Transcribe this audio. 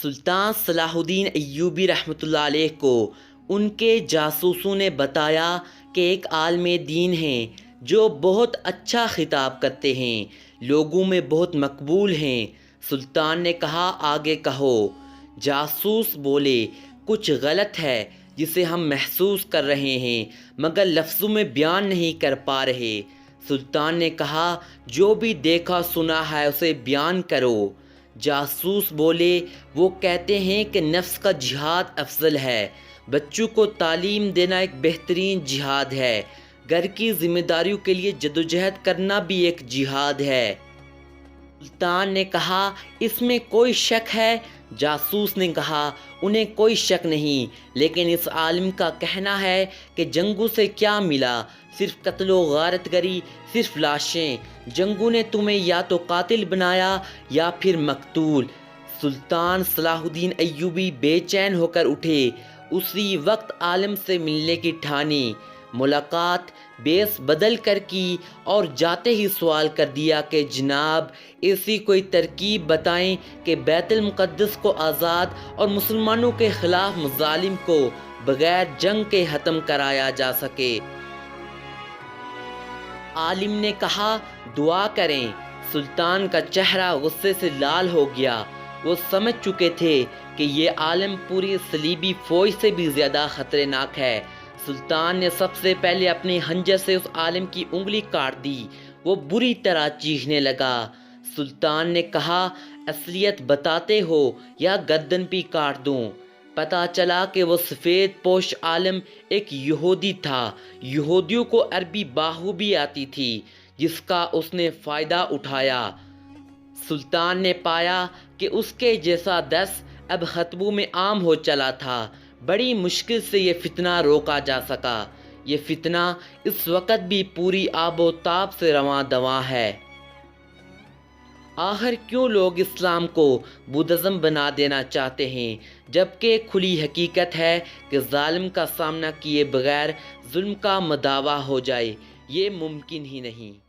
سلطان صلاح الدین ایوبی رحمۃ اللہ علیہ کو ان کے جاسوسوں نے بتایا کہ ایک عالم دین ہیں جو بہت اچھا خطاب کرتے ہیں، لوگوں میں بہت مقبول ہیں۔ سلطان نے کہا آگے کہو۔ جاسوس بولے کچھ غلط ہے جسے ہم محسوس کر رہے ہیں مگر لفظوں میں بیان نہیں کر پا رہے۔ سلطان نے کہا جو بھی دیکھا سنا ہے اسے بیان کرو۔ جاسوس بولے وہ کہتے ہیں کہ نفس کا جہاد افضل ہے، بچوں کو تعلیم دینا ایک بہترین جہاد ہے، گھر کی ذمہ داریوں کے لیے جدوجہد کرنا بھی ایک جہاد ہے۔ سلطان نے کہا اس میں کوئی شک ہے؟ جاسوس نے کہا انہیں کوئی شک نہیں، لیکن اس عالم کا کہنا ہے کہ جنگوں سے کیا ملا؟ صرف قتل و غارت گری، صرف لاشیں۔ جنگوں نے تمہیں یا تو قاتل بنایا یا پھر مقتول۔ سلطان صلاح الدین ایوبی بے چین ہو کر اٹھے، اسی وقت عالم سے ملنے کی ٹھانی۔ ملاقات بیس بدل کر کی اور جاتے ہی سوال کر دیا کہ جناب ایسی کوئی ترکیب بتائیں کہ بیت المقدس کو آزاد اور مسلمانوں کے خلاف مظالم کو بغیر جنگ کے ختم کرایا جا سکے۔ عالم نے کہا دعا کریں۔ سلطان کا چہرہ غصے سے لال ہو گیا، وہ سمجھ چکے تھے کہ یہ عالم پوری صلیبی فوج سے بھی زیادہ خطرناک ہے۔ سلطان نے سب سے پہلے اپنے خنجر سے اس عالم کی انگلی کاٹ دی، وہ بری طرح چیخنے لگا۔ سلطان نے کہا اصلیت بتاتے ہو یا گردن بھی کاٹ دوں؟ پتہ چلا کہ وہ سفید پوش عالم ایک یہودی تھا۔ یہودیوں کو عربی بخوبی آتی تھی جس کا اس نے فائدہ اٹھایا۔ سلطان نے پایا کہ اس کے جیسا دس اب خطبوں میں عام ہو چلا تھا۔ بڑی مشکل سے یہ فتنہ روکا جا سکا۔ یہ فتنہ اس وقت بھی پوری آب و تاب سے رواں دواں ہے۔ آخر کیوں لوگ اسلام کو بدھزم بنا دینا چاہتے ہیں جبکہ کھلی حقیقت ہے کہ ظالم کا سامنا کیے بغیر ظلم کا مداوع ہو جائے؟ یہ ممکن ہی نہیں۔